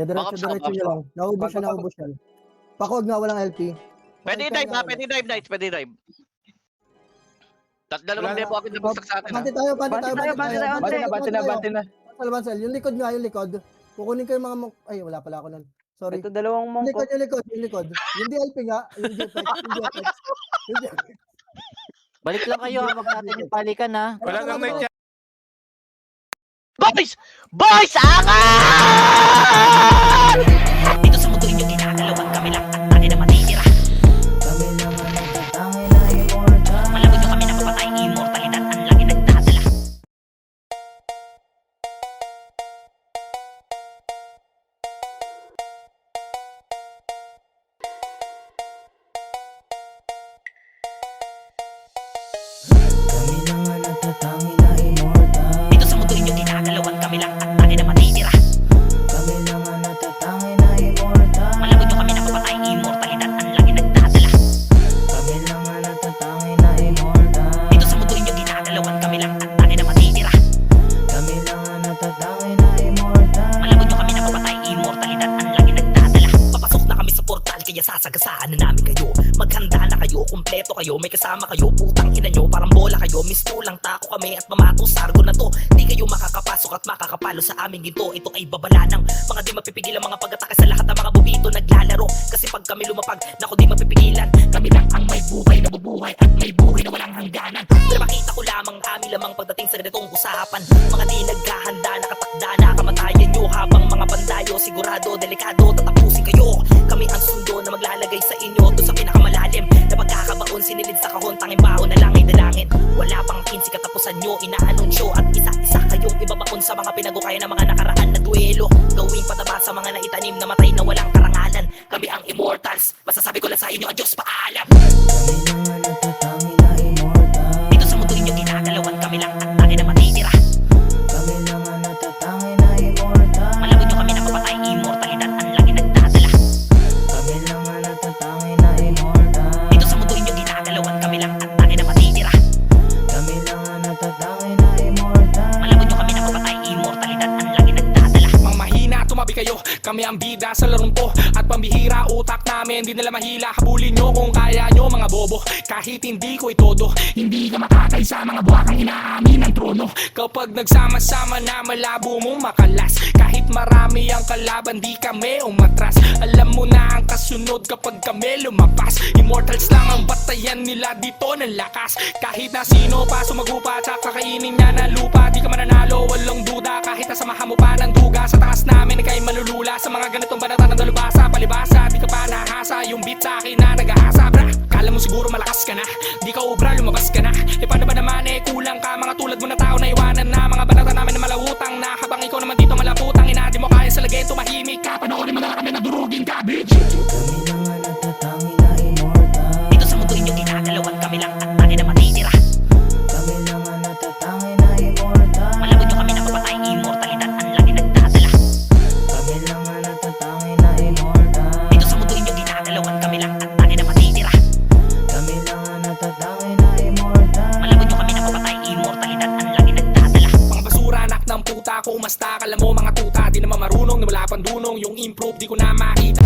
Diretso nyo lang. Naubos yan. Pakuwag na, walang LP. Pwede dive ha, pwede dive, Knights, pwede dive. Dalawang demo agad na bagsak sa atin ha. Bante tayo. Bante na. Bansal, yung likod. Kukunin ko yung mga ay, wala pala ako nun. Sorry. Ito dalawang Yung mongko. likod. Yung DLP nga, yung DFX. Balik lang kayo, wag natin yung palikan ha. Wala nang night yan. Boys! Boys! Angat! Dito sa mundo inyo ginagalawan kami lang at tayo na matitira. Kami lang ang natatangin na immortal. Malabot nyo kami na mapatay, immortalidad ang lagi nagdadala. Kami lang ang natatangin na immortal. Dito sa mundo inyo ginagalawan kami lang at tayo na matitira. Kami lang ang natatangin na immortal. Malabot nyo kami na mapatay, immortalidad ang lagi nagdadala. Kami lang ang natatangin na immortal. Dito sa mundo inyo ginagalawan kami lang at tayo na matitira. Kami lang ang natatangin na immortal. Malabot nyo kami na mapatay, immortalidad ang lagi nagdadala. Papasok na kami sa portal kaya sasagasaan na namin kayo. Maghanda na kayo, kumpleto kayo, may kasama kayo. Putang ina nyo, parang bola kayo. Misto lang tako kami at mamato sargo na to. Di kayo makakapasok at makakapalo sa aming ginto. Ito ay babala ng mga di mapipigil ang mga pag-atake sa lahat ng mga bubito naglalaro. Kasi pag kami lumapag, naku di mapipigilan. Kami lang ang may buhay na bubuhay at may buhay na walang hangganan. Pero makita ko lamang kami lamang pagdating sa ganitong usapan. Mga di naghahanda, nakatakda na kamatayan nyo. Habang mga pandayo, sigurado, delikado, tatapusin kayo. Kami ang sundo na maglalagay sa inyo doon sa pinakamalalim na pagkakabaon, sinilid sa kahon, tanging baon na lang ay dalangin. Wala pang 15 katapusan nyo, inaanunsyo at isa-isa kayong ibabaon sa mga pinagukaya ng mga nakaraan na duelo. Gawing pataba sa mga naitanim na matay na walang karangalan. Kami ang immortals, masasabi ko lang sa inyo, adios, paalam. Kami lang ang natatangin na immortal. Dito sa mundo inyo ginagalawan kami lang at tayo na matitira. Kami lang ang natatangin na immortal. Malabot nyo kami na mapatay, immortalidad ang lagi nagdadala. Kami lang ang natatangin na immortal. Dito sa mundo inyo ginagalawan kami lang at tayo na matitira. Kami lang ang natatangin na immortal. Malabot nyo kami na mapatay, immortalidad ang lagi nagdadala. Mang mahina, tumabi kayo. Kami ang bida sa larong to. At pambihira, utak namin di nila mahila. Habulin nyo kung kaya nyo mga bobo. Kahit hindi ko itodo, hindi ka makatay sa mga buwakang inaamin ng trono. Kapag nagsama-sama na malabo mong makalas. Kahit marami ang kalaban, di kami umatras. Alam mo na ang kasunod kapag kami lumabas. Immortals lang ang batayan nila dito ng lakas. Kahit na sino pa sumagupa at kakainin niya na lupa. Di ka mananalo, walang duda. Kahit nasamahan mo pa ng duga. Sa taas namin ika'y malulula. Sa mga ganitong banata ng dalubasa, palibasa. Di ka pa nahasa, yung beat sa akin na nag-ahasa, bra. Kala mo siguro malakas ka na, di ka ubra, lumabas ka na. E paano ba naman kulang ka? Mga tulad mo na tao na iwanan na. Mga banata namin na malawutang na. Habang ikaw naman dito malaputang ina. Di mo kaya sa lagay tumahimik ka. Panoorin mo na kami na durugin ka, bitch. Kami lang ang natatangin na immortal. Dito sa mundo inyo ginagalawan kami lang at tayo na matitira. Kami lang ang natatangin na immortal. Malabot nyo kami na mapatay, immortalidad ang lagi nagdadala. Kami lang ang natatangin na immortal. Dito sa mundo inyo ginagalawan kami lang at tayo na matitira. Kami lang ang natatangin na immortal. Malabot nyo kami na mapatay, immortalidad ang lagi nagdadala. Mga basura, anak ng puta. Kumasta, kala mo mga tuta. Di naman marunong, na wala pang dunong. Yung improve, di ko na makita.